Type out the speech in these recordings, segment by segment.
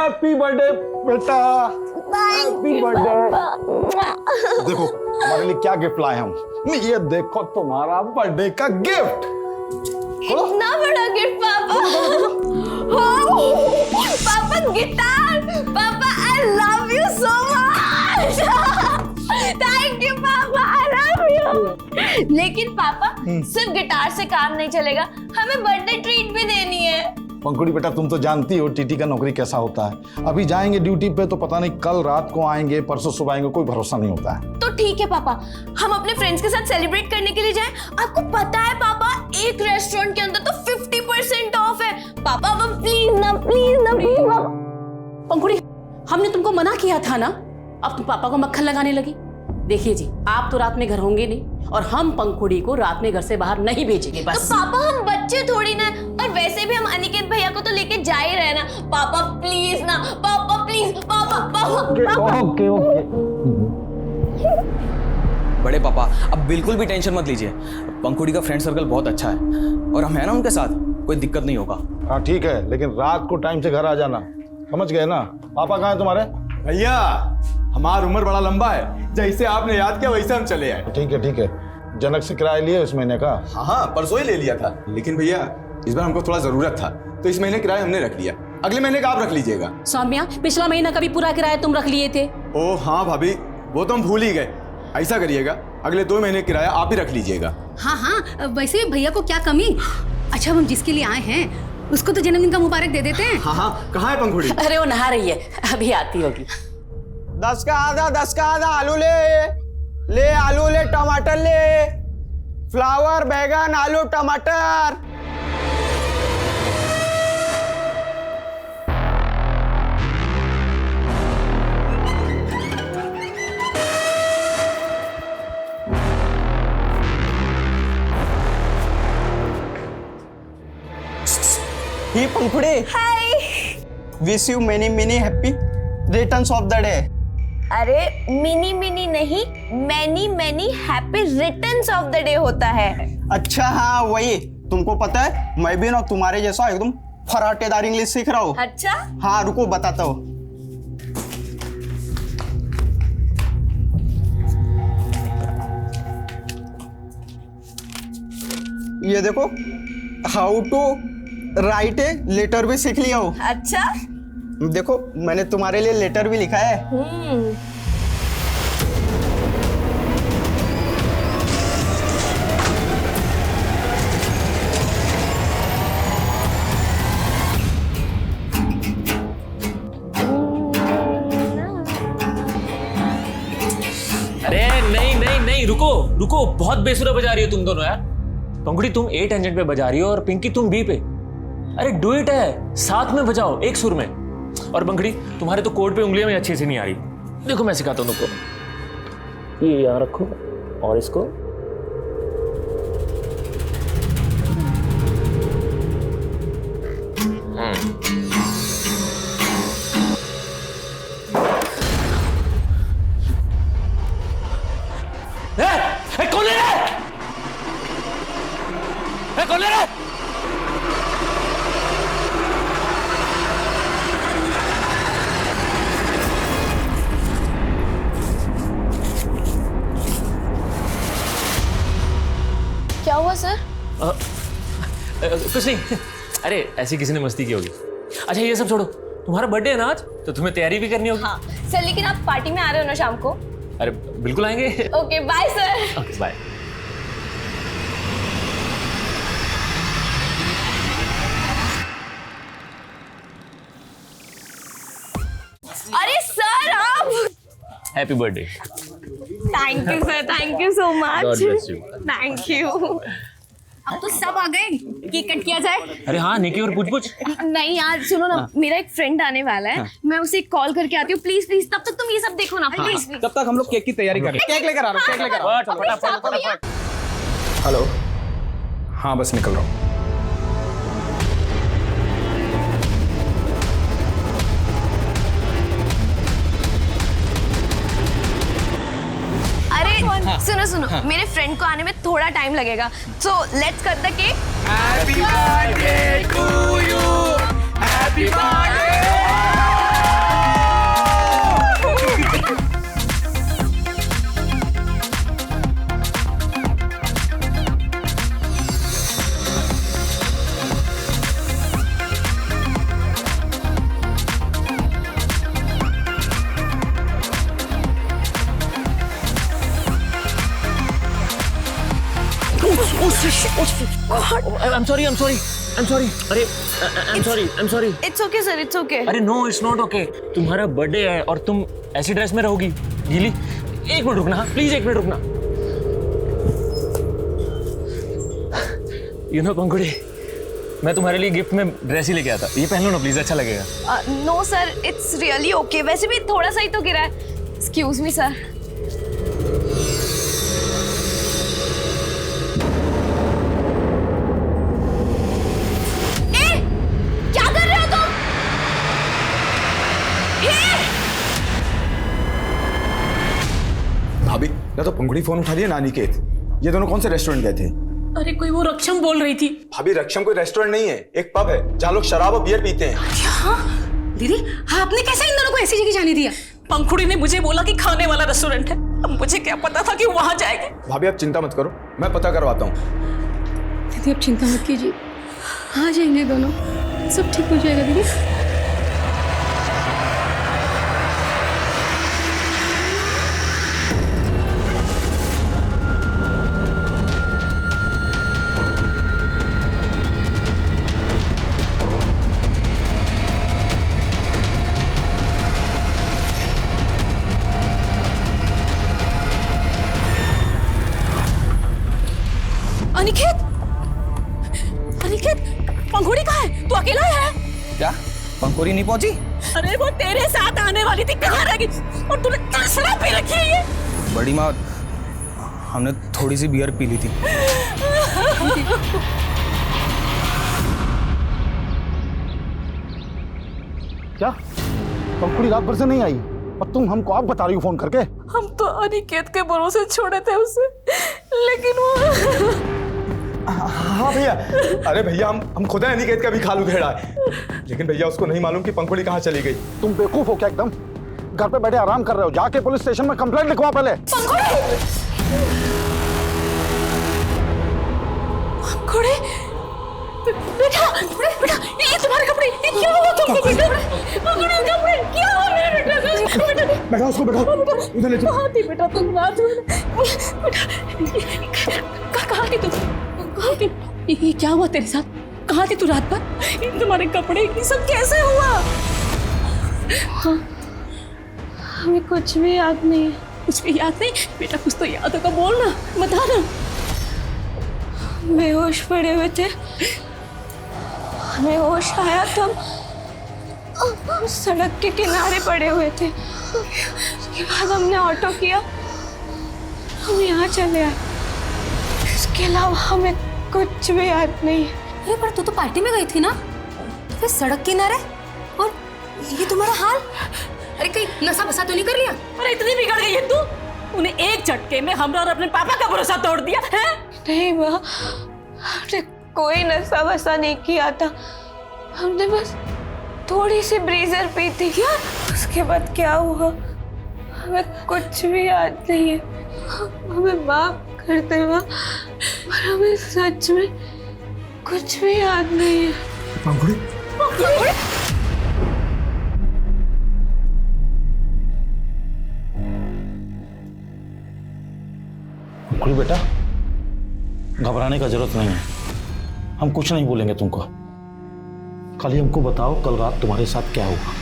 Happy birthday बेटा, happy birthday. देखो तुम्हारे लिए क्या गिफ्ट लाए हम, ये देखो तुम्हारा बर्थडे का गिफ्ट। इतना बड़ा गिफ्ट पापा। पापा गिटार, पापा I love you so much. Thank you पापा, आई लव यू। लेकिन पापा सिर्फ गिटार से काम नहीं चलेगा, हमें बर्थडे ट्रीट भी देनी है। पंखुड़ी बेटा तुम तो जानती हो टीटी का नौकरी कैसा होता है, अभी जाएंगे ड्यूटी पे तो पता नहीं कल रात को आएंगे परसों सुबह आएंगे, कोई भरोसा नहीं होता है। तो ठीक है पापा, हम अपने फ्रेंड्स के साथ सेलिब्रेट करने के लिए जाएं। आपको पता है पापा, एक रेस्टोरेंट के अंदर तो 50% ऑफ है। पापा अब प्लीज ना, प्लीज ना, प्लीज ना। पंखुड़ी, हमने तुमको मना किया था ना, अब तुम पापा को मक्खन लगाने लगी। देखिए जी, आप तो रात में घर होंगे नहीं और हम पंखुड़ी को रात में घर से बाहर नहीं भेजेंगे बस। तो पापा हम बच्चे थोड़ी ना, और वैसे भी हम अनिकेत भैया को तो लेके जा ही रहे ना। पापा प्लीज ना, पापा प्लीज, पापा पापा। Okay okay. बड़े पापा अब बिल्कुल भी टेंशन मत लीजिए, पंखुड़ी का फ्रेंड सर्कल बहुत अच्छा है और हम है ना उनके साथ, कोई दिक्कत नहीं होगा। हाँ ठीक है, लेकिन रात को टाइम से घर आ जाना, समझ गए ना। पापा कहाँ है तुम्हारे? भैया हमारा उम्र बड़ा लंबा है, जैसे आपने याद किया वैसे हम चले आए। ठीक है ठीक है। जनक से किराया लिए इस महीने का? हाँ परसों ही ले लिया था, लेकिन भैया इस बार हमको थोड़ा जरूरत था तो इस महीने किराया हमने रख लिया, अगले महीने का आप रख लीजिएगा। सौम्या, पिछला महीना का भी पूरा किराया तुम रख लिए थे। ओ हाँ भाभी, वो तो हम भूल ही गए। ऐसा करिएगा, अगले 2 महीने किराया आप ही रख लीजिएगा। हाँ हाँ, वैसे भैया को क्या कमी। अच्छा हम जिसके लिए आए हैं उसको तो जन्मदिन का मुबारक दे देते हैं। हाँ हाँ, कहाँ है पंखुड़ी? अरे वो नहा रही है, अभी आती होगी। 10 का आधा आलू ले आलू ले, टमाटर ले, फ्लावर, बैगन, आलू, टमाटर। Hi Pankhuri, hi. Wish you many many happy returns of the day. अरे मिनी मिनी नहीं, many many happy returns of the day होता है। अच्छा हाँ वही, तुमको पता है मैं भी ना तुम्हारे जैसा एकदम फराटेदार इंग्लिश सीख रहा हूँ। अच्छा हाँ रुको बताता हूँ। ये देखो, how to write a letter भी सीख लिया हूँ। अच्छा, देखो मैंने तुम्हारे लिए लेटर भी लिखा है। अरे नहीं नहीं नहीं, रुको रुको, बहुत बेसुरा बजा रही हो तुम दोनों यार। पंखुड़ी तुम ए टेंजेंट पे बजा रही हो और पिंकी तुम बी पे। अरे डुएट है, साथ में बजाओ एक सुर में। और पंखुड़ी तुम्हारे तो कोड पे उंगलियां में अच्छी से नहीं आ रही। देखो मैं सिखाता हूं तुमको, ये यहाँ रखो और इसको कौन है? कौन है? क्या हुआ सर? कुछ नहीं, अरे ऐसी किसी ने मस्ती की होगी। अच्छा ये सब छोड़ो, तुम्हारा बर्थडे है ना आज, तो तुम्हें तैयारी भी करनी होगी। हाँ सर, लेकिन आप पार्टी में आ रहे हो ना शाम को? अरे बिल्कुल आएंगे। Okay bye sir. Okay bye. अरे सर आप, happy birthday. Thank you sir, thank you so much. God bless you. Thank you. अब तो सब आ गए, केक कट किया जाए। अरे हाँ, निकी और पूछ पूछ। नहीं यार सुनो ना, मेरा एक फ्रेंड आने वाला है, मैं उसे कॉल करके आती हूँ। प्लीज प्लीज, तब तक तुम ये सब देखो ना प्लीज। तब तक हम लोग केक की तैयारी कर रहे हैं। केक लेकर आ रहा हूँ, केक लेकर आ रहा हूँ। फटाफट। हेलो, हाँ बस निकल रहा हूँ। अरे सुनो सुनो, मेरे फ्रेंड को आने में थोड़ा टाइम लगेगा, so let's cut the cake. Happy birthday to you, happy birthday. I'm sorry. अरे I'm sorry. It's okay sir, it's okay. अरे नो, इट्स नॉट ओके। तुम्हारा बर्थडे है और तुम ऐसी ड्रेस में रहोगी गीली। एक मिनट रुकना, प्लीज 1 मिनट रुकना। यू नो पंखुड़ी, मैं तुम्हारे लिए गिफ्ट में ड्रेस ही लेके आया था। ये पहन लो ना प्लीज, अच्छा लगेगा। No sir, it's really okay. वैसे भी थोड़ा सा ही तो गिरा है। Excuse me sir. क्या कर रहे हो तुम? भाभी, या तो पंखुड़ी फोन उठा लिया ना अनिकेत। ये दोनों कौन से रेस्टोरेंट गए थे? अरे कोई वो रक्षम बोल रही थी। भाभी, रक्षम कोई रेस्टोरेंट नहीं है, एक पब है जहाँ लोग शराब और बियर पीते हैं। क्या दीदी, आपने कैसे इन दोनों को ऐसी जगह जाने दिया? पंखुड़ी ने मुझे बोला कि खाने वाला रेस्टोरेंट है। अब मुझे क्या पता था कि वहां जाएंगे। भाभी, आप चिंता मत करो, मैं पता करवाता हूँ। दीदी अब चिंता मत कीजिए, आ जाएंगे दोनों, सब ठीक हो जाएगा दीदी। अनिकेत, पंखुड़ी कहाँ है? तू अकेला है? क्या पंखुड़ी नहीं पहुंची? अरे वो तेरे साथ आने वाली थी, कहाँ रह गई? और तूने क्या शराब पी रखी है ये? बड़ी माँ, हमने थोड़ी सी बियर पी ली थी। क्या पंखुड़ी रात भर से नहीं आई और तुम हमको आप बता रही हो फोन करके? हम तो अनिकेत के भरोसे छोड़े थे उसे, लेकिन वो हाँ भैया, अरे भैया हम खुद अनिकेत का भी खाल उधेड़ा है, लेकिन भैया उसको नहीं मालूम कि पंखुड़ी कहाँ चली गई। तुम बेवकूफ हो क्या एकदम? घर पे बैठे आराम कर रहे हो, जाके पुलिस स्टेशन में कंप्लेंट लिखवा पहले। पंखुड़ी, बेटा, ये तुम्हारे कपड़े, ये क्या हुआ तुमको बेटा? पंखुड़ी कपड़े, क्या हुआ मेरे बेटा? बैठा उसको, बैठा उधर ले कहाँ थी बेटा तुम रात में? कहाँ थी तुम? कहाँ थी? ये क्या हुआ तेरे साथ? कहाँ थी तू रात भर? इन तुम्हारे कपड़े ये सब कैसे हुआ? हाँ, हमें कुछ भी याद नहीं है। कुछ भी याद नहीं? बेटा कुछ तो याद होगा, बोल ना, बता ना। बेहोश पड़े हुए थे, हमें होश आया तब हम सड़क के किनारे पड़े हुए थे। उसके बाद हमने ऑटो किया, हम यहाँ चले आए। इसके अलावा हमें कुछ भी याद नहीं है। अरे पर तू तो पार्टी में गई थी ना, तो फिर सड़क किनारे और ये तुम्हारा हाल? अरे कहीं नशा बसा तो नहीं कर लिया? अरे इतनी बिगड़ गई है तू? उन्हें एक झटके में हमरा और अपने पापा का भरोसा तोड़ दिया है? नहीं माँ, हमने कोई नशा वसा नहीं किया था। हमने बस थोड़ी सी ब्रीजर पी थी। क्या? उसके बाद क्या हुआ हमें कुछ भी याद नहीं है। हमें माफ कर दे माँ, पर हमें सच में कुछ भी याद नहीं है। पंखुड़ी, पंखुड़ी बेटा, घबराने का जरूरत नहीं है, हम कुछ नहीं बोलेंगे तुमको। खाली हमको बताओ कल रात तुम्हारे साथ क्या हुआ।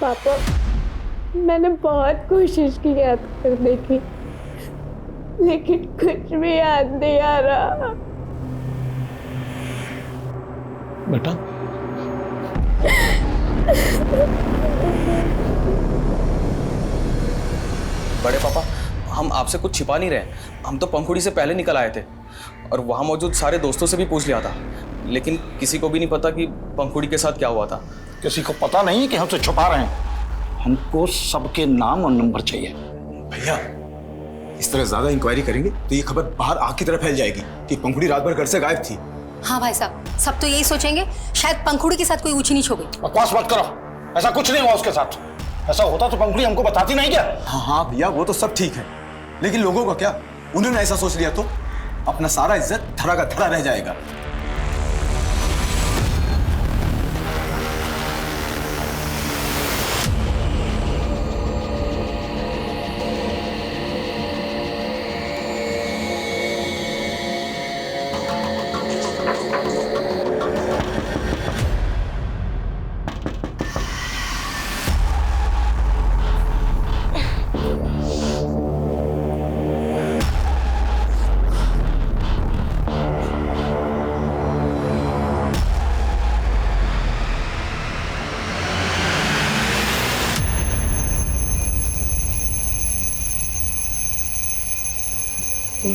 पापा, मैंने बहुत कोशिश की याद करने की, लेकिन कुछ भी याद नहीं आ रहा। बेटा बड़े पापा, हम आपसे कुछ छिपा नहीं रहे। हम तो पंखुड़ी से पहले निकल आए थे और वहाँ मौजूद सारे दोस्तों से भी पूछ लिया था, लेकिन किसी को भी नहीं पता कि पंखुड़ी के साथ क्या हुआ था। किसी को पता नहीं कि हमसे छुपा रहे हैं। हमको सबके नाम और नंबर चाहिए। भैया इस तरह ज्यादा इंक्वायरी करेंगे तो ये खबर बाहर आग की तरह फैल जाएगी कि पंखुड़ी रात भर घर से गायब थी। हाँ भाई साहब, सब तो यही सोचेंगे शायद पंखुड़ी के साथ कोई ऊंची नीच हो गई। बकवास मत करो, ऐसा कुछ नहीं हुआ उसके साथ। ऐसा होता तो पंखुड़ी हमको बताती नहीं क्या? हाँ भैया, वो तो सब ठीक है, लेकिन लोगों का क्या? उन्होंने ऐसा सोच लिया तो अपना सारा इज्जत धरा का धरा रह जाएगा। अरे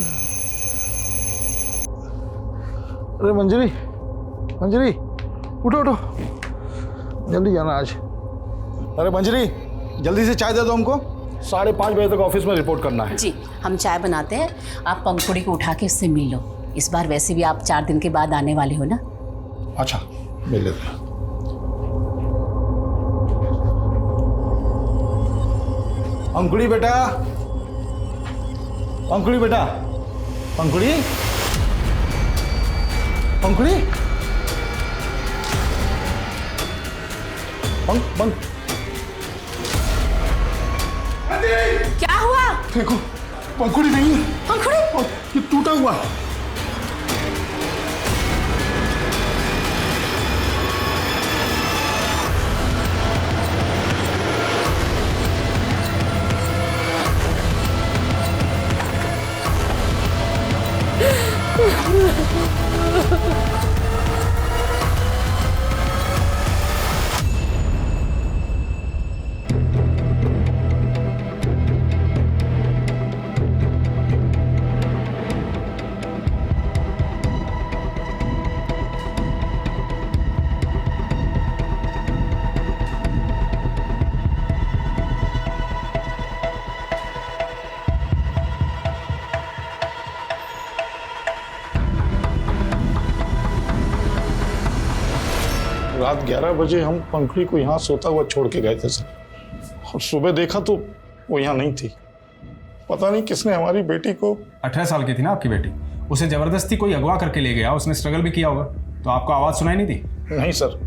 मंजरी, मंजरी, उठो उठो, जल्दी जाना आज। अरे मंजरी, जल्दी से चाय दे दो हमको, 5:30 बजे तक ऑफिस में रिपोर्ट करना है। जी हम चाय बनाते हैं, आप पंखुड़ी को उठा के उससे मिल लो। इस बार वैसे भी आप 4 दिन के बाद आने वाले हो ना। अच्छा, मिल लेते हैं। पंखुड़ी बेटा, पंखुड़ी बेटा, पंखुड़ी, पंखुड़ी, पंख, क्या हुआ? देखो पंखुड़ी नहीं है। पंखुड़ी? ये टूटा हुआ है। रात 11 बजे हम पंखुड़ी को यहाँ सोता हुआ छोड़ के गए थे सर, और सुबह देखा तो वो यहाँ नहीं थी। पता नहीं किसने हमारी बेटी को। 18 साल की थी ना आपकी बेटी, उसे जबरदस्ती कोई अगवा करके ले गया, उसने स्ट्रगल भी किया होगा, तो आपको आवाज़ सुनाई नहीं दी? नहीं सर,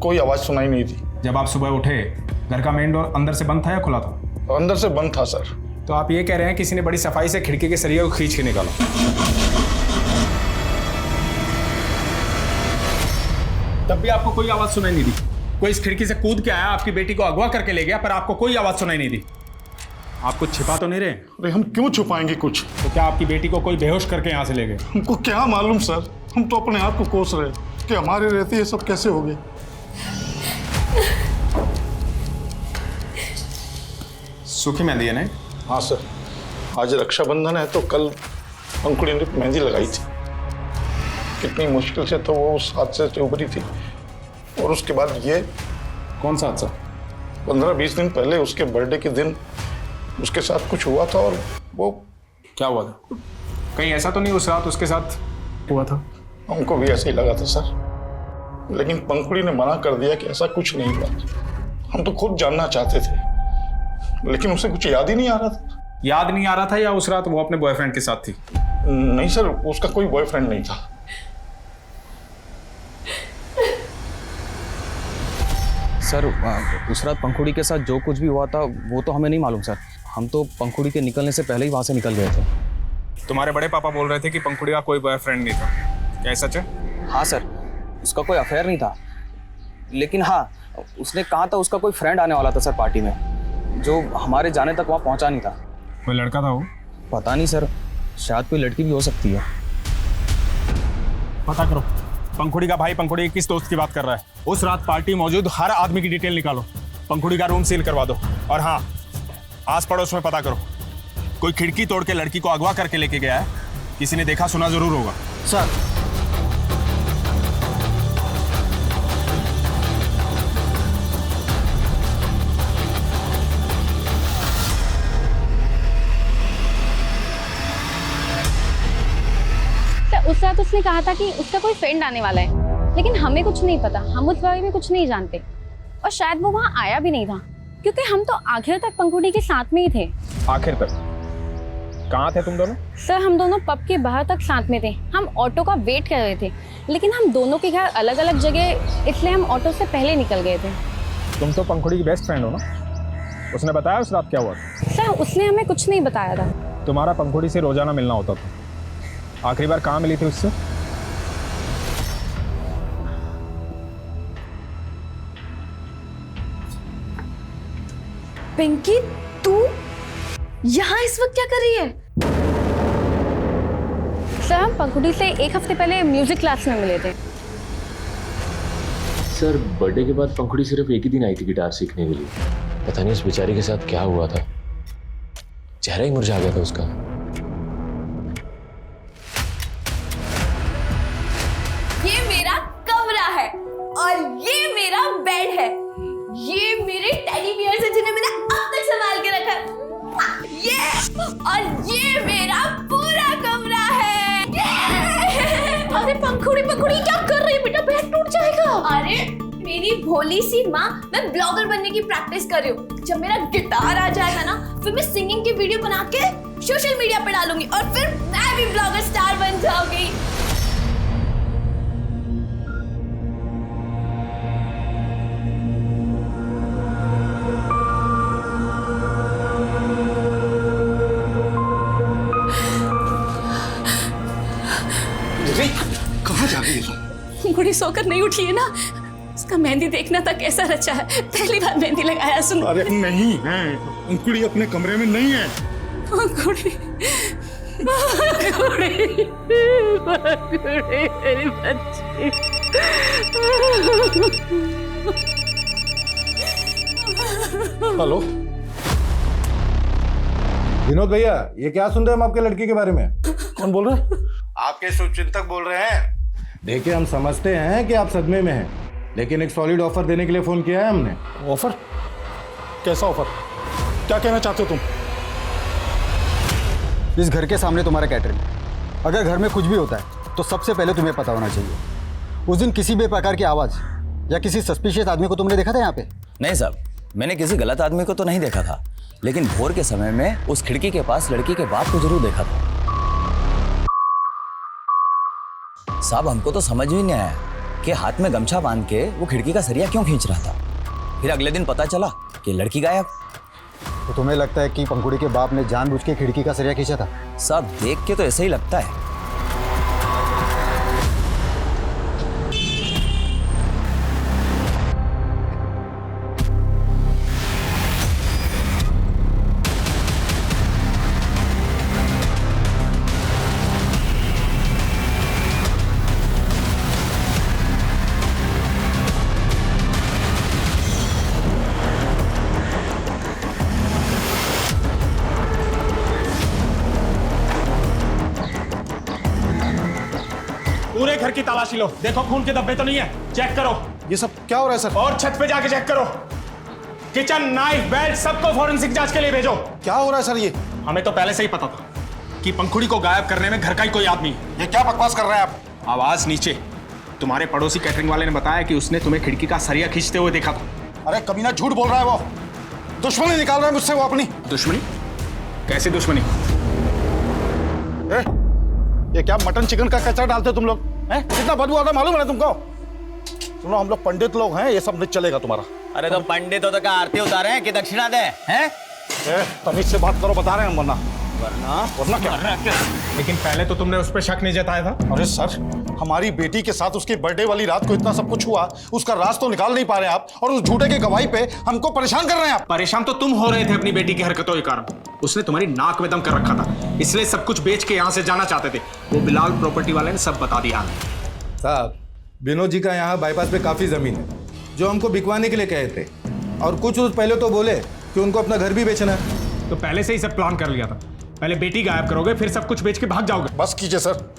कोई आवाज़ सुनाई नहीं थी। जब आप सुबह उठे, घर का मेन डोर अंदर से बंद था या खुला था? अंदर से बंद था सर। तो आप ये कह रहे हैं किसी ने बड़ी सफाई से खिड़की के सरिया को खींच के निकाला, तब भी आपको कोई आवाज़ सुनाई नहीं दी? कोई इस खिड़की से कूद के आया, आपकी बेटी को अगवा करके ले गया, पर आपको कोई आवाज़ सुनाई नहीं दी? आप कुछ छिपा तो नहीं रहे? अरे हम क्यों छुपाएंगे कुछ? तो क्या आपकी बेटी को कोई बेहोश करके यहाँ से ले गए? हमको क्या मालूम सर, हम तो अपने आप को कोस रहे कि हमारे रहते ये सब कैसे हो गए। सूखी मेहंदी है ना? हाँ सर, आज रक्षाबंधन है तो कल पंखुड़ी ने मेहंदी लगाई थी। कितनी मुश्किल से तो वो उस हादसे से उभरी थी, और उसके बाद ये। कौन सा हादसा? 15-20 दिन पहले उसके बर्थडे के दिन उसके साथ कुछ हुआ था, और वो। क्या हुआ था? कहीं ऐसा तो नहीं उस रात उसके साथ हुआ था? हमको भी ऐसे ही लगा था सर, लेकिन पंखुड़ी ने मना कर दिया कि ऐसा कुछ नहीं हुआ। हम तो खुद जानना चाहते थे, लेकिन उसे कुछ याद ही नहीं आ रहा था। याद नहीं आ रहा था या उस रात वो अपने बॉयफ्रेंड के साथ थी? नहीं सर, उसका कोई बॉयफ्रेंड नहीं था। सर उस रात पंखुड़ी के साथ जो कुछ भी हुआ था वो तो हमें नहीं मालूम सर। हम तो पंखुड़ी के निकलने से पहले ही वहाँ से निकल गए थे। तुम्हारे बड़े पापा बोल रहे थे कि पंखुड़ी का कोई बॉयफ्रेंड नहीं था, क्या सच है? हाँ सर, उसका कोई अफेयर नहीं था, लेकिन हाँ उसने कहा था उसका कोई फ्रेंड आने वाला था सर पार्टी में, जो हमारे जाने तक वहाँ पहुँचा नहीं था। कोई लड़का था वो? पता नहीं सर, शायद कोई लड़की भी हो सकती है। पता करो पंखुड़ी का भाई पंखुड़ी के किस दोस्त की बात कर रहा है। उस रात पार्टी मौजूद हर आदमी की डिटेल निकालो, पंखुड़ी का रूम सील करवा दो, और हाँ आस पड़ोस में पता करो कोई खिड़की तोड़ के लड़की को अगवा करके लेके गया है, किसी ने देखा सुना जरूर होगा। सर उस रात उसने कहा था कि उसका कोई फ्रेंड आने वाला है, लेकिन हमें कुछ नहीं पता, हम उस बारे में कुछ नहीं जानते, और शायद वो वहाँ आया भी नहीं था, क्योंकि हम तो आखिर तक पंखुड़ी के साथ में ही थे। आखिर तक? कहाँ थे तुम दोनों? सर हम दोनों पब के बाहर तक साथ में थे, हम ऑटो का वेट कर रहे थे, लेकिन हम दोनों के घर अलग अलग जगह, इसलिए हम ऑटो से पहले निकल गए थे। तुम तो पंखुड़ी की बेस्ट फ्रेंड हो ना, उसने बताया उस रात क्या हुआ था? सर उसने हमें कुछ नहीं बताया था। तुम्हारा पंखुड़ी से रोजाना मिलना होता था, आखिरी बार कहाँ मिली थी उससे? पिंकी तू यहाँ इस वक्त क्या कर रही है? सर हम पंखुड़ी से 1 हफ्ते पहले म्यूजिक क्लास में मिले थे। सर बर्थडे के बाद पंखुड़ी सिर्फ एक ही दिन आई थी गिटार सीखने के लिए, पता नहीं उस बेचारी के साथ क्या हुआ था, चेहरा ही मुरझा गया था उसका। अरे मेरी भोली सी माँ, मैं ब्लॉगर बनने की प्रैक्टिस कर रही हूँ। जब मेरा गिटार आ जाएगा ना, फिर मैं सिंगिंग की वीडियो बना के सोशल मीडिया पे डालूंगी और फिर मैं भी ब्लॉगर स्टार बन जाऊंगी। कहाँ जा रही है? पंखुड़ी सोकर नहीं उठी है ना, उसका मेहंदी देखना था कैसा रचा है। पहली बार मेहंदी लगाया सुन। अरे नहीं है, पंखुड़ी अपने कमरे में नहीं है। पंखुड़ी, पंखुड़ी, पंखुड़ी मेरी बच्ची। हेलो विनोद भैया, ये क्या सुन रहे हैं हम आपके लड़की के बारे में? कौन बोल रहा है? आपके शुभचिंतक बोल रहे हैं। देखिए, हम समझते हैं कि आप सदमे में हैं, लेकिन एक सॉलिड ऑफर देने के लिए फोन किया है हमने। ऑफर? कैसा ऑफर? क्या कहना चाहते हो तुम? इस घर के सामने तुम्हारा कैटरिंग, अगर घर में कुछ भी होता है तो सबसे पहले तुम्हें पता होना चाहिए। उस दिन किसी भी प्रकार की आवाज़ या किसी सस्पिशियस आदमी को तुमने देखा था यहाँ पे? नहीं साहब, मैंने किसी गलत आदमी को तो नहीं देखा था, लेकिन भोर के समय में उस खिड़की के पास लड़की के बाप को जरूर देखा था। साहब, हमको तो समझ भी नहीं आया कि हाथ में गमछा बांध के वो खिड़की का सरिया क्यों खींच रहा था। फिर अगले दिन पता चला कि लड़की गायब। तो तुम्हें लगता है कि पंखुड़ी के बाप ने जानबूझ के खिड़की का सरिया खींचा था? साहब, देख के तो ऐसा ही लगता है। पूरे घर की तलाशी लो, देखो खून के धब्बे तो नहीं है, चेक करो। ये सब क्या हो रहा है सर? और छत पे जाके चेक करो। किचन, नाइफ, बेल्ट, सबको फॉरेंसिक जांच के लिए भेजो। क्या हो रहा है सर? ये हमें तो पहले से ही पता था कि पंखुड़ी को गायब करने में घर का ही कोई आदमी है। ये क्या बकवास कर रहे हैं आप? आवाज नीचे। तुम्हारे पड़ोसी कैटरिंग वाले ने बताया कि उसने तुम्हें खिड़की का सरिया खींचते हुए देखा था। अरे कमीना झूठ बोल रहा है वो। दुश्मनी निकाल रहा है मुझसे वो अपनी। दुश्मनी? कैसी दुश्मनी? ये क्या मटन चिकन का कचरा डालते हो तुम लोग हैं? कितना बदबू आता मालूम है ना तुमको? सुनो, हम लोग पंडित लोग हैं, ये सब नहीं चलेगा तुम्हारा। अरे तो पंडित हो तो क्या आरती उतारे हैं कि दक्षिणा दे हैं? तमीज से बात करो, बता रहे हैं हम। वरना क्या? लेकिन पहले तो तुमने उस पर शक नहीं जताया था। अरे सर, हमारी बेटी के साथ उसकी बर्थडे वाली रात को इतना सब कुछ हुआ, उसका राज तो निकाल नहीं पा रहे आप, और उस झूठे की गवाही पे हमको परेशान कर रहे हैं आप। परेशान तो तुम हो रहे थे अपनी बेटी की हरकतों के कारण। उसने तुम्हारी नाक में दम कर रखा था, इसलिए सब कुछ बेच के यहाँ से जाना चाहते थे। वो बिलाल प्रॉपर्टी वाले ने सब बता दिया। साहब, विनोद जी का यहाँ बाईपास पे काफी जमीन है जो हमको बिकवाने के लिए कहे थे, और कुछ रोज पहले तो बोले कि उनको अपना घर भी बेचना है। तो पहले से ही सब प्लान कर लिया था। पहले बेटी गायब करोगे, फिर सब कुछ बेच के भाग जाओगे। बस कीजिए सर,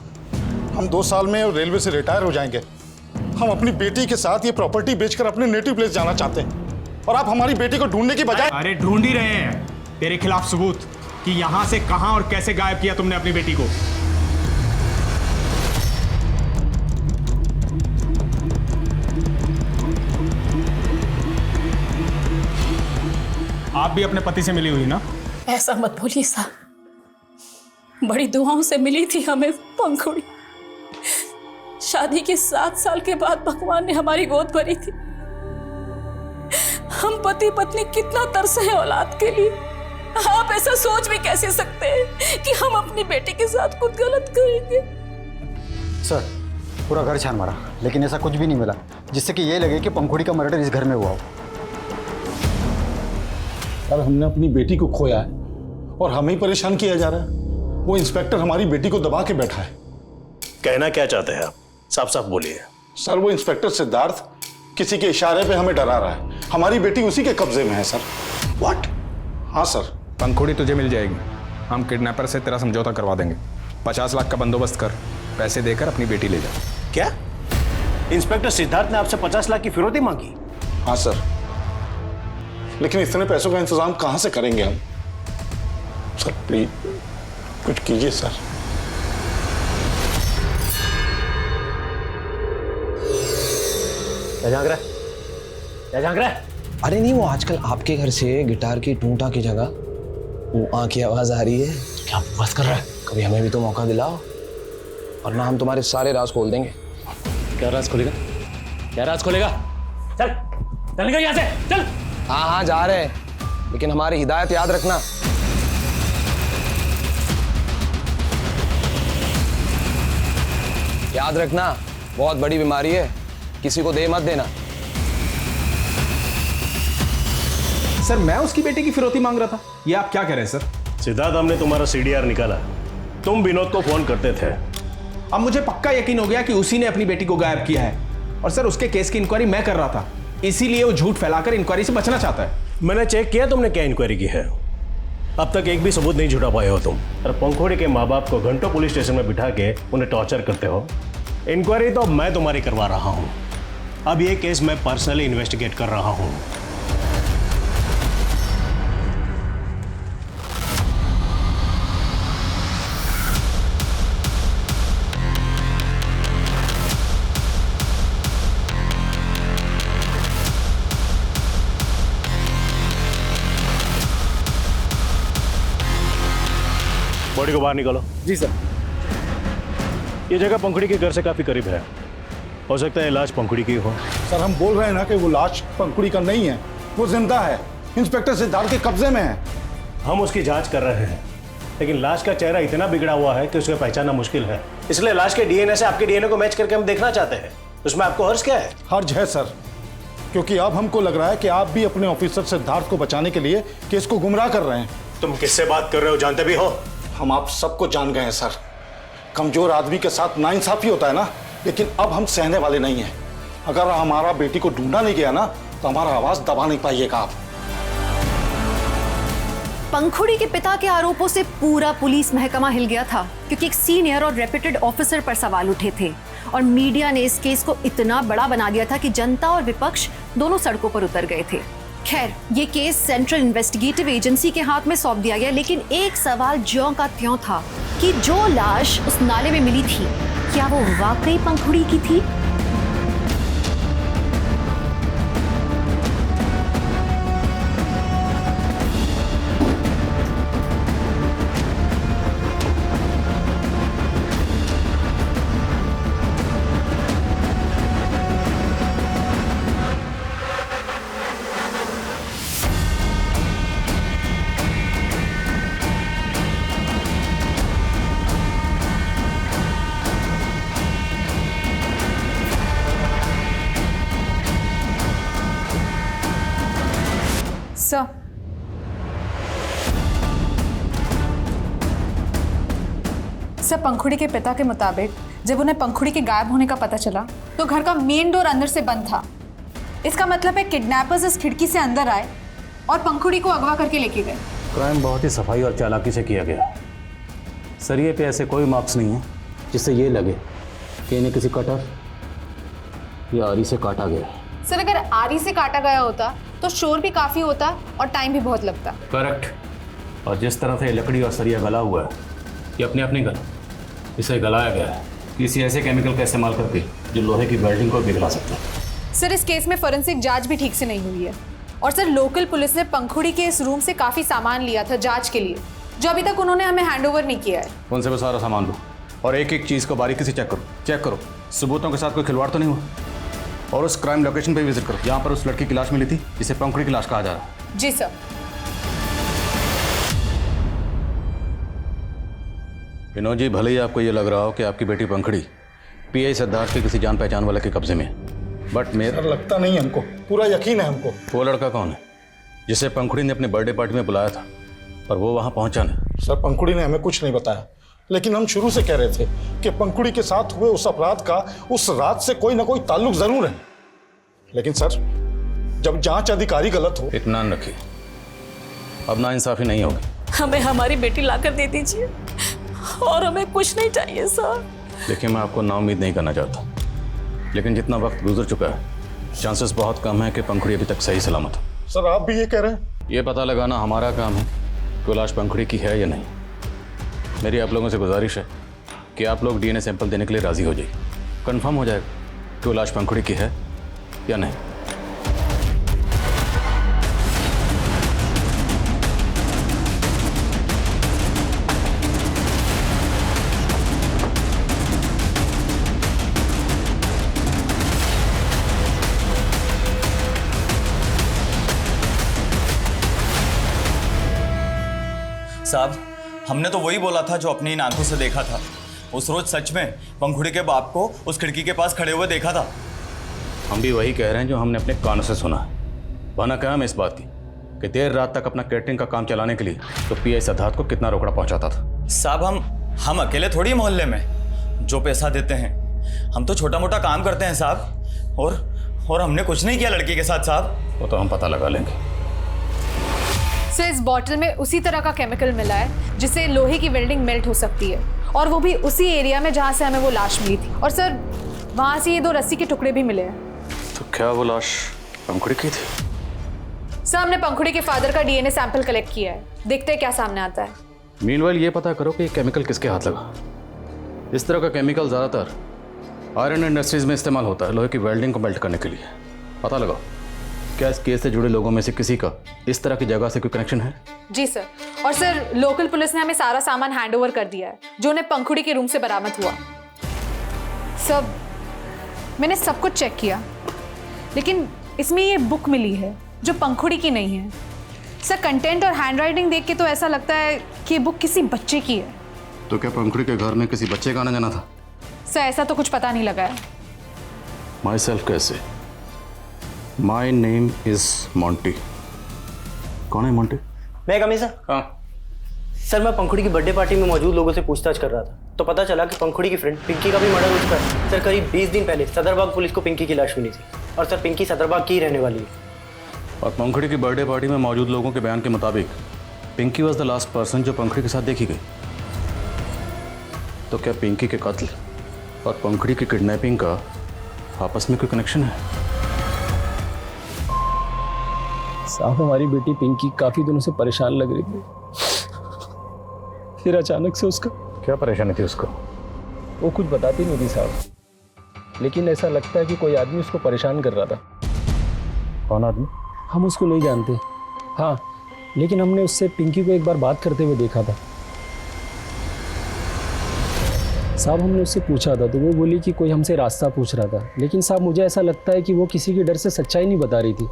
हम 2 साल में रेलवे से रिटायर हो जाएंगे। हम अपनी बेटी के साथ ये प्रॉपर्टी बेचकर अपने नेटिव प्लेस जाना चाहते हैं, और आप हमारी बेटी को ढूंढने की बजाय। अरे ढूंढ ही रहे हैं तेरे खिलाफ सबूत कि यहां से कहां और कैसे गायब किया तुमने अपनी बेटी को। आप भी अपने पति से मिली हुई ना? ऐसा मत बोलिए साहब, बड़ी दुआओं से मिली थी हमें पंखुड़ी। शादी के 7 साल के बाद भगवान ने हमारी गोद भरी थी। हम पति पत्नी कितना तरसे हैं औलाद के लिए। आप ऐसा सोच भी कैसे सकते हैं कि हम अपनी बेटी के साथ कुछ गलत करेंगे? सर, पूरा घर छान मारा, लेकिन ऐसा कुछ भी नहीं मिला जिससे कि ये लगे कि पंखुड़ी का मर्डर इस घर में हुआ हो। सर, हमने अपनी बेटी को खोया है और हमें ही परेशान किया जा रहा है। वो इंस्पेक्टर हमारी बेटी को दबा के बैठा है। कहना क्या चाहते हैं आप? साफ साफ बोलिए। सर, वो इंस्पेक्टर सिद्धार्थ किसी के इशारे पे हमें डरा रहा है। हमारी बेटी उसी के कब्जे में है सर। व्हाट? हाँ सर। पंखुड़ी तुझे मिल जाएगी। हम किडनैपर से तेरा समझौता करवा देंगे। 50 लाख का बंदोबस्त कर, पैसे देकर अपनी बेटी ले जा। क्या इंस्पेक्टर सिद्धार्थ ने आपसे 50 लाख की फिरौती मांगी? हाँ सर, लेकिन इतने पैसों का इंतजाम कहां से करेंगे हम? सर प्लीज कुछ कीजिए सर। क्या झांक रहा है? क्या झांक रहा है? अरे नहीं, वो आजकल आपके घर से गिटार की टूटा की जगह वो आँ की आवाज आ रही है। क्या बस कर रहा है? कभी हमें भी तो मौका दिलाओ, और ना हम तुम्हारे सारे राज खोल देंगे। क्या राज खोलेगा? क्या राज खोलेगा? चल चल निकल यहाँ से, चल। हाँ हाँ जा रहे हैं, लेकिन हमारी हिदायत याद रखना। याद रखना, बहुत बड़ी बीमारी है, किसी को दे मत देना। सर मैं उसकी बेटी की फिरौती मांग रहा था, ये आप क्या कह रहे हैं सर? सिद्धार्थ, हमने तुम्हारा सीडीआर निकाला। तुम विनोद को फोन करते थे। अब मुझे पक्का यकीन हो गया कि उसी ने अपनी बेटी को गायब किया है, और सर उसके केस की इंक्वायरी मैं कर रहा था, इसीलिए वो झूठ फैलाकर इंक्वायरी से बचना चाहता है। मैंने चेक किया तुमने क्या इंक्वायरी की है। अब तक एक भी सबूत नहीं जुटा पाए हो तुम, और पंखुड़ी के माँ बाप को घंटों पुलिस स्टेशन में बिठा के उन्हें टॉर्चर करते हो। इंक्वायरी तो मैं तुम्हारी करवा रहा हूँ। अब ये केस मैं पर्सनली इन्वेस्टिगेट कर रहा हूँ। बॉडी को बाहर निकालो। जी सर। ये जगह पंखुड़ी के घर से काफी करीब है, हो सकता है लाश पंखुड़ी की हो। सर हम बोल रहे हैं ना कि वो लाश पंखुड़ी का नहीं है, वो जिंदा है, इंस्पेक्टर सिद्धार्थ के कब्जे में है। हम उसकी जांच कर रहे हैं, लेकिन लाश का चेहरा इतना बिगड़ा हुआ है कि उसे पहचानना मुश्किल है। इसलिए लाश के डीएनए से आपके डीएनए को मैच करके हम देखना चाहते हैं। उसमें आपको हर्ज क्या है? हर्ज है सर, क्योंकि अब हमको लग रहा है कि आप भी अपने ऑफिसर सिद्धार्थ को बचाने के लिए केस को गुमराह कर रहे हैं। तुम किससे बात कर रहे हो, जानते भी हो? हम आप सबको जान गए हैं सर। कमजोर आदमी के साथ नाइंसाफी होता है ना, लेकिन अब हम सहने वाले नहीं हैं। अगर हमारा बेटी को ढूंढा नहीं गया ना, तो हमारा आवाज दबा नहीं पाइएगा आप। पंखुड़ी के पिता के आरोपों से पूरा पुलिस महकमा हिल गया था, क्योंकि एक सीनियर और रेप्यूटेड ऑफिसर पर सवाल उठे थे, और मीडिया ने इस केस को इतना बड़ा बना दिया था कि जनता और विपक्ष दोनों सड़कों पर उतर गए थे। खैर, ये केस सेंट्रल इन्वेस्टिगेटिव एजेंसी के हाथ में सौंप दिया गया, लेकिन एक सवाल ज्यों का त्यों था कि जो लाश उस नाले में मिली थी, क्या वो वाकई पंखुड़ी की थी? सर, पंखुड़ी के पिता के मुताबिक जब उन्हें पंखुड़ी के गायब होने का पता चला तो घर का मेन डोर अंदर से बंद था। इसका मतलब है किडनैपर्स इस खिड़की से अंदर आए और पंखुड़ी को अगवा करके लेके गए। क्राइम बहुत ही सफाई और चालाकी से किया गया। सरिये पे ऐसे कोई मार्क्स नहीं है जिससे ये लगे कि इन्हें किसी कटर या आरी से काटा गया। सर, अगर आरी से काटा गया होता तो शोर भी काफी होता और टाइम भी बहुत लगता। करेक्ट। और जिस तरह से लकड़ी और सरिया गला हुआ है, ये अपने अपने गला इसे गलाया गया है किसी ऐसे केमिकल का इस्तेमाल करके जो लोहे की वेल्डिंग को पिघला सकता है। सर, इस केस में फोरेंसिक जांच भी ठीक से नहीं हुई है, और सर लोकल पुलिस ने पंखुड़ी के इस रूम से काफी सामान लिया था जांच के लिए, जो अभी तक उन्होंने हमें हैंडओवर नहीं किया है। उनसे भी सारा सामान लो और एक एक चीज़ को बारीकी से चेक करो, सबूतों के साथ कोई खिलवाड़ तो नहीं हुआ। और उस क्राइम लोकेशन पे विजिट करो, यहाँ पर उस लड़की की लाश मिली थी जिसे पंखुड़ी की लाश कहा जा रहा है। जी सर। विनोद जी, भले ही आपको ये लग रहा हो कि आपकी बेटी पंखुड़ी पीआई सिद्धार्थ के किसी जान पहचान वाले के कब्जे में है, बट मेरा लगता नहीं हमको, पूरा यकीन है हमको। वो लड़का कौन है जिसे पंखुड़ी ने अपने बर्थडे पार्टी में बुलाया था और वो वहाँ पहुँचा नहीं? सर, पंखुड़ी ने हमें कुछ नहीं बताया, लेकिन हम शुरू से कह रहे थे कि पंखुड़ी के साथ हुए उस अपराध का उस रात से कोई ना कोई ताल्लुक जरूर है। लेकिन सर, जब जांच अधिकारी गलत हो। इत्मीनान रखिए, अब नाइंसाफी नहीं होगी। हमें हमारी बेटी लाकर दे दीजिए और हमें कुछ नहीं चाहिए सर। देखिए, मैं आपको नाउम्मीद नहीं करना चाहता, लेकिन जितना वक्त गुजर चुका है, चांसेस बहुत कम है कि पंखुड़ी अभी तक सही सलामत हो। सर, आप भी ये कह रहे हैं? ये पता लगाना हमारा काम है कि लाश पंखुड़ी की है या नहीं। मेरी आप लोगों से गुजारिश है कि आप लोग डीएनए सैंपल देने के लिए राजी हो जाइए। कंफर्म हो जाएगा कि वो लाश पंखुड़ी की है या नहीं? साहब, हमने तो वही बोला था जो अपनी इन आंखों से देखा था। उस रोज सच में पंखुड़ी के बाप को उस खिड़की के पास खड़े हुए देखा था। हम भी वही कह रहे हैं जो हमने अपने कानों से सुना। बहाना क्या है इस बात की कि देर रात तक अपना कैटरिंग का काम चलाने के लिए तो पीआई सिद्धार्थ को कितना रोकड़ा पहुंचाता था। साहब, हम अकेले थोड़ी मोहल्ले में जो पैसा देते हैं, हम तो छोटा मोटा काम करते हैं साहब। और हमने कुछ नहीं किया लड़की के साथ साहब। वो तो हम पता लगा लेंगे। सर, इस बॉटल में उसी तरह का केमिकल मिला है जिससे लोहे की वेल्डिंग मेल्ट हो सकती है, और वो भी उसी एरिया में जहाँ से हमें वो लाश मिली थी। और सर, वहाँ से ये 2 रस्सी के टुकड़े भी मिले हैं। तो क्या वो लाश पंखुड़ी की थी? सर, हमने पंखुड़ी के फादर का डीएनए सैंपल कलेक्ट किया है, देखते हैं क्या सामने आता है। मीनवाइल ये पता करो कि ये केमिकल किसके हाथ लगा। इस तरह का केमिकल ज़्यादातर आयरन इंडस्ट्रीज में इस्तेमाल होता है लोहे की वेल्डिंग को मेल्ट करने के लिए। पता लगाओ क्या इस केस से जुड़े लोगों में से किसी का इस तरह की जगह से कोई कनेक्शन है? जी सर। और सर, लोकल पुलिस ने हमें सारा सामान हैंडओवर कर दिया है जो उन्हें पंखुड़ी के रूम से बरामद हुआ। सर, मैंने सब कुछ चेक किया, लेकिन इसमें ये बुक मिली है जो पंखुड़ी की नहीं है। सर, कंटेंट और हैंडराइटिंग देख के तो ऐसा लगता है कि ये बुक किसी बच्चे की है। तो क्या पंखुड़ी के घर में किसी बच्चे का आना जाना था? सर, ऐसा तो कुछ पता नहीं लगा है। माई सेल्फ कैसे? My name is Monty. कौन है मॉन्टी? मैं कमी सर। हाँ सर, मैं पंखुड़ी की बर्थडे पार्टी में मौजूद लोगों से पूछताछ कर रहा था, तो पता चला कि पंखुड़ी की फ्रेंड पिंकी का भी मर्डर हो चुका है। सर, करीब 20 दिन पहले सदरबाग पुलिस को पिंकी की लाश मिली थी, और सर पिंकी सदरबाग की रहने वाली है। और पंखुड़ी की बर्थडे पार्टी में मौजूद लोगों के बयान के मुताबिक Pinky was the last person जो पंखुड़ी के साथ देखी गई। तो क्या पिंकी के कत्ल और पंखुड़ी की किडनैपिंग का आपस में कोई कनेक्शन है? साहब, हमारी बेटी पिंकी काफी दिनों से परेशान लग रही थी, फिर अचानक से उसका। क्या परेशानी थी उसको? वो कुछ बताती नहीं थी साहब, लेकिन ऐसा लगता है कि कोई आदमी उसको परेशान कर रहा था। कौन आदमी? हम उसको नहीं जानते। हाँ, लेकिन हमने उससे पिंकी को एक बार बात करते हुए देखा था साहब। हमने उससे पूछा था तो वो बोली कि कोई हमसे रास्ता पूछ रहा था, लेकिन साहब मुझे ऐसा लगता है कि वो किसी के डर से सच्चाई नहीं बता रही थी।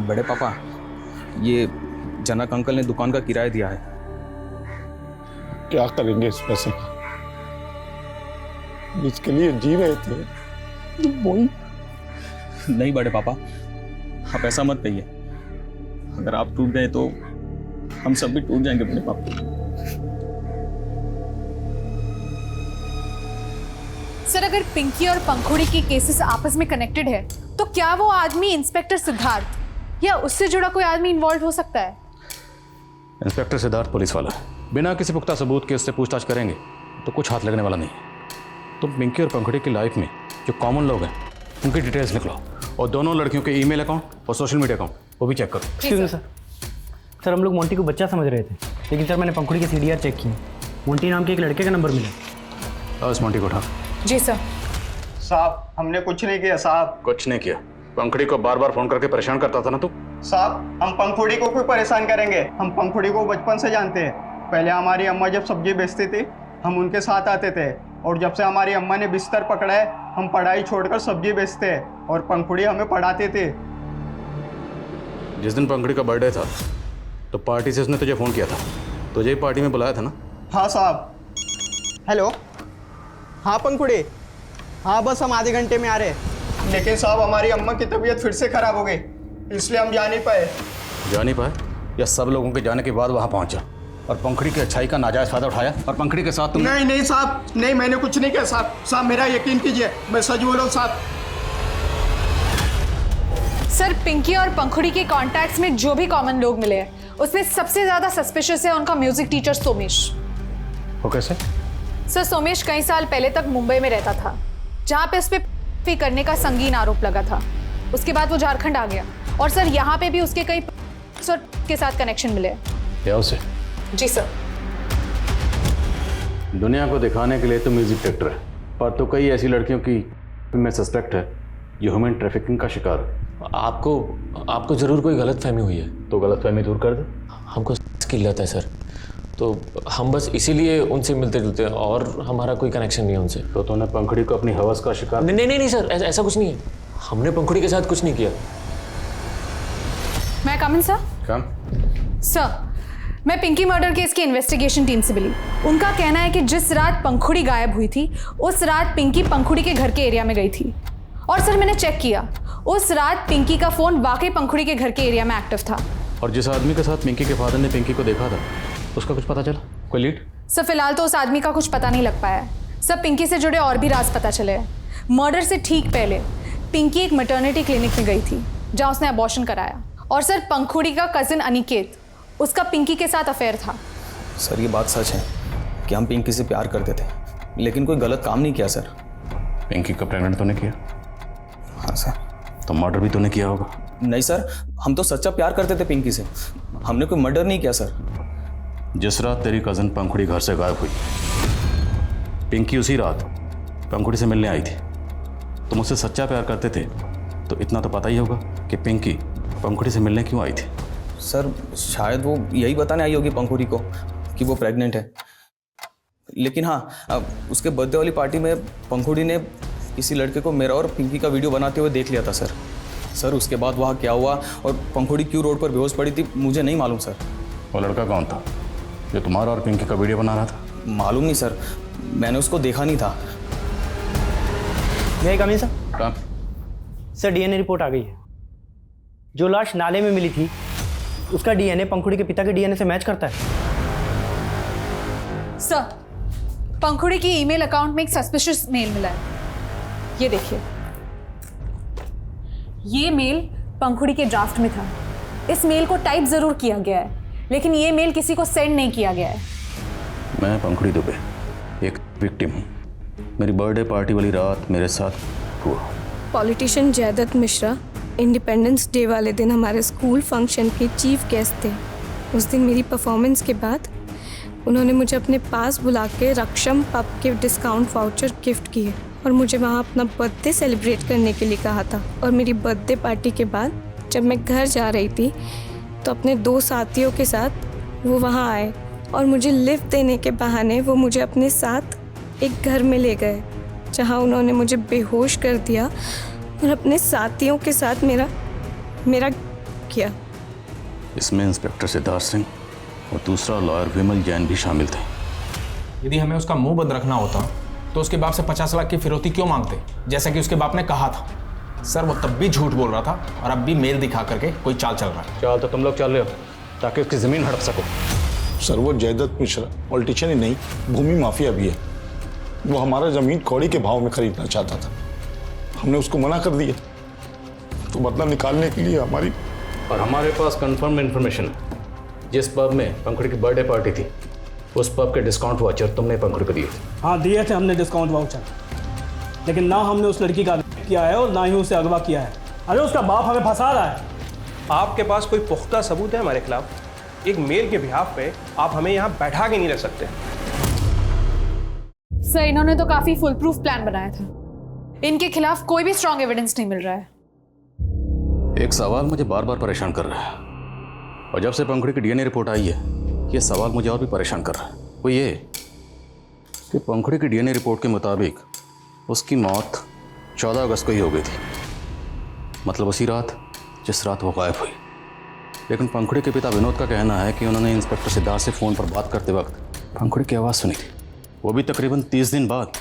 बड़े पापा, ये जनक अंकल ने दुकान का किराया दिया है। क्या करेंगे इस पैसे का? जिसके लिए जी रहे थे वही। नहीं बड़े पापा, आप ऐसा मत कहिए। अगर आप टूट गए तो हम सब भी टूट जाएंगे बड़े पापा। सर, अगर पिंकी और पंखुड़ी की केसेस आपस में कनेक्टेड है तो क्या वो आदमी इंस्पेक्टर सिद्धार्थ या उससे जुड़ा कोई आदमी इन्वॉल्व हो सकता है? इंस्पेक्टर सिद्धार्थ पुलिस वाला है, बिना किसी पुख्ता सबूत के उससे पूछताछ करेंगे तो कुछ हाथ लगने वाला नहीं है। तुम पिंकी और पंखुड़ी की लाइफ में जो कॉमन लोग हैं उनकी डिटेल्स निकलो, और दोनों लड़कियों के ईमेल अकाउंट और सोशल मीडिया अकाउंट वो भी चेक करो। ठीक है सर। सर, हम लोग मोंटी को बच्चा समझ रहे थे, लेकिन सर मैंने पंखुड़ी के सीडीआर चेक किए, मोंटी नाम के एक लड़के का नंबर मिला। उस मोंटी को उठा। जी सर। साहब, हमने कुछ नहीं किया साहब। कुछ नहीं किया? पंखुड़ी को बार बार फोन करके परेशान करता था ना तू? साहब, हम पंखुड़ी को क्यों परेशान करेंगे? हम पंखुड़ी को बचपन से जानते हैं। पहले हमारी अम्मा जब सब्जी बेचती थी हम उनके साथ आते थे, और जब से हमारी अम्मा ने बिस्तर पकड़ा है हम पढ़ाई छोड़कर सब्जी बेचते हैं, और पंखुड़ी हमें पढ़ाती थी। जिस दिन पंखुड़ी का बर्थडे था तो पार्टी से उसने तुझे फोन किया था, तुझे ही पार्टी में बुलाया था ना? हाँ साहब। हेलो, हाँ पंखुड़ी, हाँ बस हम आधे घंटे में आ रहे हैं। लेकिन साहब, हमारी अम्मा की तबीयत फिर से खराब हो गई, इसलिए हम जा नहीं पाए। जा नहीं पाए या सब लोगों के जाने के बाद वहां पहुंचा और पंखुड़ी की अच्छाई का नाजायज फायदा उठाया और पंखुड़ी के साथ तुम? नहीं नहीं साहब, नहीं, मैंने कुछ नहीं किया साहब। साहब मेरा यकीन कीजिए, मैं सच बोल रहा हूँ साहब। सर, पिंकी और पंखुड़ी के कॉन्टैक्ट्स में जो भी कॉमन लोग मिले हैं उसमें सबसे ज्यादा सस्पिशियस है उनका म्यूजिक टीचर सोमेश। वो कैसे? सर, सोमेश कई साल पहले तक मुंबई में रहता था, जहाँ पे उस पे पे करने का संगीन आरोप लगा था। उसके बाद वो झारखंड आ गया और सर यहाँ पे भी उसके कई के साथ कनेक्शन मिले। क्या उसे? जी सर। दुनिया को दिखाने के लिए तो म्यूजिक डायरेक्टर है, पर तो कई ऐसी लड़कियों की में सस्पेक्ट है जो ह्यूमन ट्रैफिकिंग का शिकार है। आपको जरूर कोई गलतफहमी हुई है। तो गलतफहमी दूर कर दे। हमको की लत है सर, तो हम बस इसीलिए उनसे मिलते जुलते हैं और हमारा कोई कनेक्शन नहीं है उनसे। तो तूने पंखुड़ी को अपनी हवस का शिकार? नहीं सर, ऐसा कुछ नहीं है। हमने पंखुड़ी के साथ कुछ नहीं किया। मैं कम इन सर? कम। सर, मैं पिंकी मर्डर केस की इन्वेस्टिगेशन टीम से मिली। उनका कहना है कि जिस रात पंखुड़ी गायब हुई थी उस रात पिंकी पंखुड़ी के घर के एरिया में गई थी। और सर मैंने चेक किया, उस रात पिंकी का फोन वाकई पंखुड़ी के घर के एरिया में एक्टिव था। और जिस आदमी के साथ पिंकी के फादर ने पिंकी को देखा था उसका कुछ पता चला? कोई लीड? सर फिलहाल तो उस आदमी का कुछ पता नहीं लग पाया है। सब पिंकी से जुड़े और भी राज पता चले हैं। मर्डर से ठीक पहले पिंकी एक मैटरनिटी क्लिनिक में गई थी जहां उसने अबॉर्शन कराया। और सर पंखुड़ी का कजिन अनिकेत, उसका पिंकी के साथ अफेयर था। सर ये बात सच है कि हम पिंकी से प्यार करते थे, लेकिन कोई गलत काम नहीं किया सर। पिंकी को प्रेग्नेंट तूने किया? हाँ सर। तो मर्डर भी तूने किया होगा? नहीं सर, हम तो सच्चा प्यार करते थे पिंकी से, हमने कोई मर्डर नहीं किया सर। जिस रात तेरी कजन पंखुड़ी घर से गायब हुई, पिंकी उसी रात पंखुड़ी से मिलने आई थी। तुम उससे सच्चा प्यार करते थे तो इतना तो पता ही होगा कि पिंकी पंखुड़ी से मिलने क्यों आई थी। सर शायद वो यही बताने आई होगी पंखुड़ी को कि वो प्रेग्नेंट है। लेकिन हाँ, उसके बर्थडे वाली पार्टी में पंखुड़ी ने किसी लड़के को मेरा और पिंकी का वीडियो बनाते हुए देख लिया था सर। सर उसके बाद वहाँ क्या हुआ और पंखुड़ी क्यों रोड पर बेहोश पड़ी थी मुझे नहीं मालूम सर। वो लड़का कौन था जो तुम्हारा और पिंकी का वीडियो बना रहा था? मालूम नहीं सर, मैंने उसको देखा नहीं था। यही कमी सर? काम। सर डीएनए रिपोर्ट आ गई है। जो लाश नाले में मिली थी उसका डीएनए पंखुड़ी के पिता के डीएनए से मैच करता है। सर, पंखुड़ी की ईमेल अकाउंट में एक सस्पिशियस मेल मिला है। ये देखिए, ये मेल पंखुड़ी के ड्राफ्ट में था। इस मेल को टाइप जरूर किया गया है, लेकिन ये मेल किसी को सेंड नहीं किया गया है। मैं पंखुड़ी दुबे एक विक्टिम हूँ। मेरी बर्थडे पार्टी वाली रात मेरे साथ हुआ। Politician Jaidatt Mishra independence day वाले दिन हमारे स्कूल फंक्शन के चीफ गेस्ट थे। उस दिन मेरी परफॉर्मेंस के बाद उन्होंने मुझे अपने पास बुला के रक्षम पब के डिस्काउंट वाउचर गिफ्ट किए और मुझे वहाँ अपना बर्थडे सेलिब्रेट करने के लिए कहा था। और मेरी बर्थडे पार्टी के बाद जब मैं घर जा रही थी तो अपने 2 साथियों के साथ वो वहाँ आए और मुझे लिफ्ट देने के बहाने वो मुझे अपने साथ एक घर में ले गए, जहाँ उन्होंने मुझे बेहोश कर दिया और अपने साथियों के साथ मेरा किया। इसमें इंस्पेक्टर सिद्धार्थ सिंह और दूसरा लॉयर विमल जैन भी शामिल थे। यदि हमें उसका मुंह बंद रखना होता तो उसके बाप से 50 लाख की फिरौती क्यों मांगते, जैसा कि उसके बाप ने कहा था। सर वो तब भी झूठ बोल रहा था और अब भी मेल दिखा करके कोई चाल चल रहा है। चाल तो तुम लोग चल रहे हो ताकि उसकी जमीन हड़प सको। सर वो जयदत्त मिश्रा पॉलिटिशियन ही नहीं, भूमि माफिया भी है। वो हमारा जमीन कौड़ी के भाव में खरीदना चाहता था, हमने उसको मना कर दिया। तो बदला निकालने के लिए हमारे पास कंफर्म इन्फॉर्मेशन है। जिस पब में पंखुड़ी की बर्थडे पार्टी थी उस पब के डिस्काउंट वाउचर तुमने पंखुड़ी को दिए थे। हाँ दिए थे हमने डिस्काउंट वाउचर, लेकिन ना हमने उस लड़की का रेप किया है और ना ही उसे अगवा किया है। अरे उसका बाप हमें फंसा रहा है। आपके पास कोई पुख्ता सबूत है हमारे खिलाफ? एक मेल के बिहाफ पे आप हमें यहाँ बैठा के नहीं रख सकते। सर इन्होंने तो काफी फुल प्रूफ प्लान बनाया था। इनके खिलाफ कोई भी स्ट्रॉन्ग एविडेंस नहीं मिल रहा है। एक सवाल मुझे बार बार परेशान कर रहा है और जब से पंखुड़ी की डीएनए रिपोर्ट आई है ये सवाल मुझे और भी परेशान कर रहा है। वो ये कि पंखुड़ी की डीएनए रिपोर्ट के मुताबिक उसकी मौत 14 अगस्त को ही हो गई थी, मतलब उसी रात जिस रात वो गायब हुई। लेकिन पंखुड़ी के पिता विनोद का कहना है कि उन्होंने इंस्पेक्टर सिद्धार्थ से फ़ोन पर बात करते वक्त पंखुड़ी की आवाज़ सुनी थी, वो भी तकरीबन 30 दिन बाद।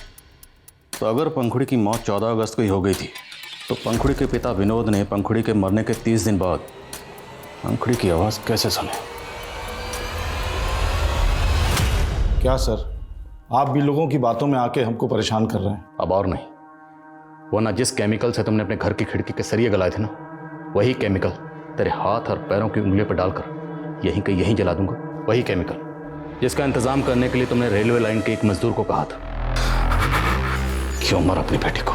तो अगर पंखुड़ी की मौत 14 अगस्त को ही हो गई थी तो पंखुड़ी के पिता विनोद ने पंखुड़ी के मरने के 30 दिन बाद पंखुड़ी की आवाज़ कैसे सुनी? क्या सर, आप भी लोगों की बातों में आके हमको परेशान कर रहे हैं? अब और नहीं, वरना जिस केमिकल से तुमने अपने घर की खिड़की के सरिये गलाए थे ना, वही केमिकल तेरे हाथ और पैरों की उंगलियों पर डालकर यहीं के यहीं जला दूंगा। वही केमिकल जिसका इंतजाम करने के लिए तुमने रेलवे लाइन के एक मजदूर को कहा था कि उमर अपनी बेटी को।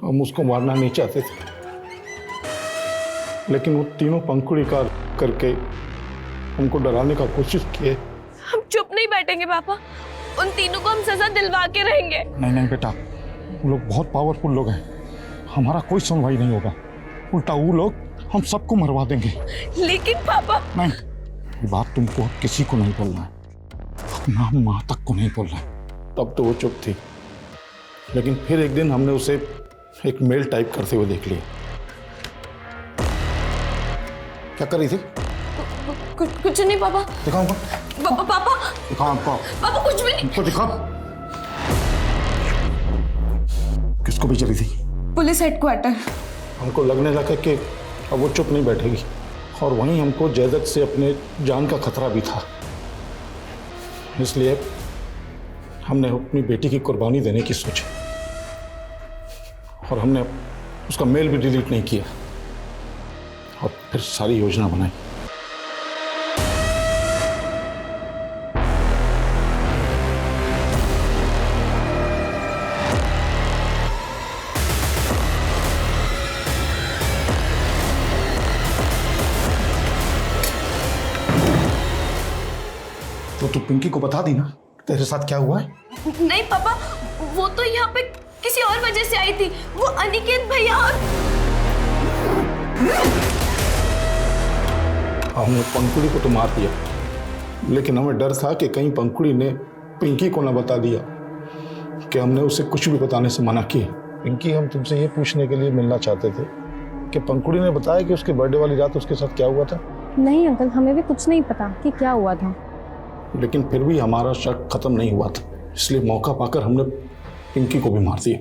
हम उसको मारना नहीं चाहते थे, लेकिन वो तीनों पंखुड़ी का करके हमको डराने का कोशिश किए। हम चुप नहीं बैठेंगे पापा, उन तीनों को हम सजा दिलवा के रहेंगे। नहीं नहीं बेटा, वो लोग बहुत पावरफुल लोग हैं, हमारा कोई सुनवाई नहीं होगा, उल्टा वो लोग हम सबको मरवा देंगे। लेकिन पापा नहीं, ये बात तुमको किसी को नहीं बोलना है, अपना माँ तक को नहीं बोलना है। तब तो वो चुप थी, लेकिन फिर एक दिन हमने उसे एक मेल टाइप करते हुए देख लिया। क्या कर रही थी? कुछ नहीं पापा। दिखाओ हमको। पापा दिखाओ हमको। पापा कुछ भी नहीं। हमको दिखाओ। किसको भेज रही थी? Police headquarter. हमको लगने लगा कि अब वो चुप नहीं बैठेगी, और वहीं हमको जयदत्त से अपने जान का खतरा भी था, इसलिए हमने अपनी बेटी की कुर्बानी देने की सोची, और हमने उसका मेल भी डिलीट नहीं किया, और फिर सारी योजना बनाई। तो तू पिंकी को बता दी ना तेरे साथ क्या हुआ है? नहीं पापा, वो तो यहाँ पे किसी और वजह से आई थी, वो अनिकेत भैया। और हमने पंखुड़ी को तो मार दिया, लेकिन हमें डर था कि कहीं पंखुड़ी ने पिंकी को ना बता दिया कि हमने उसे कुछ भी बताने से मना किया। पिंकी, हम तुमसे ये पूछने के लिए मिलना चाहते थे कि पंखुड़ी ने बताया कि उसके बर्थडे वाली रात उसके साथ क्या हुआ था? नहीं अंकल, हमें भी कुछ नहीं पता कि क्या हुआ था। लेकिन फिर भी हमारा शक खत्म नहीं हुआ था, इसलिए मौका पाकर हमने पिंकी को भी मार दिया।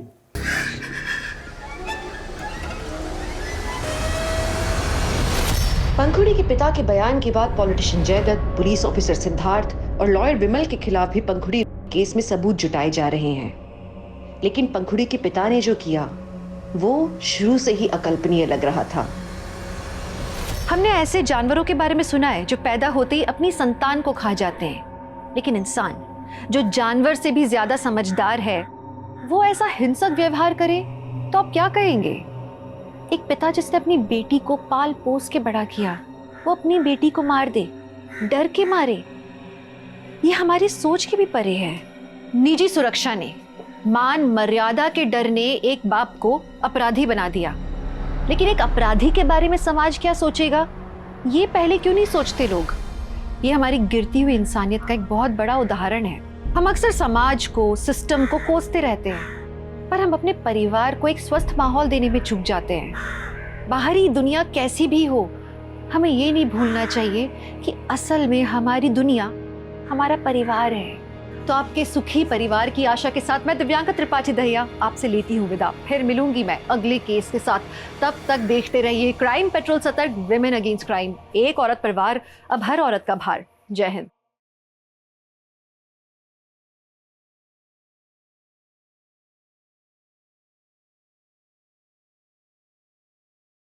पंखुड़ी के पिता के बयान के बाद politician Jaidatt, police officer Siddharth और लॉयर विमल के खिलाफ भी पंखुड़ी केस में सबूत जुटाए जा रहे हैं। लेकिन पंखुड़ी के पिता ने जो किया वो शुरू से ही अकल्पनीय लग रहा था। हमने ऐसे जानवरों के बारे में सुना है जो पैदा होते ही अपनी संतान को खा जाते हैं, लेकिन इंसान जो जानवर से भी ज्यादा समझदार है वो ऐसा हिंसक व्यवहार करे तो आप क्या कहेंगे? एक पिता जिसने अपनी बेटी को पाल पोस के बड़ा किया, वो अपनी बेटी को मार दे, डर के मारे। ये हमारी सोच के भी परे है। निजी सुरक्षा ने, मान मर्यादा के डर ने एक बाप को अपराधी बना दिया, लेकिन एक अपराधी के बारे में समाज क्या सोचेगा ये पहले क्यों नहीं सोचते लोग? ये हमारी गिरती हुई इंसानियत का एक बहुत बड़ा उदाहरण है। हम अक्सर समाज को, सिस्टम को कोसते रहते हैं, पर हम अपने परिवार को एक स्वस्थ माहौल देने में चूक जाते हैं। बाहरी दुनिया कैसी भी हो, हमें ये नहीं भूलना चाहिए कि असल में हमारी दुनिया हमारा परिवार है। तो आपके सुखी परिवार की आशा के साथ मैं दिव्यांका त्रिपाठी दहिया आपसे लेती हूँ विदा। फिर मिलूंगी मैं अगले केस के साथ। तब तक देखते रहिए क्राइम पेट्रोल, सतर्क, विमेन अगेंस्ट क्राइम। एक औरत पर वार, अब हर औरत का भार। जय हिंद।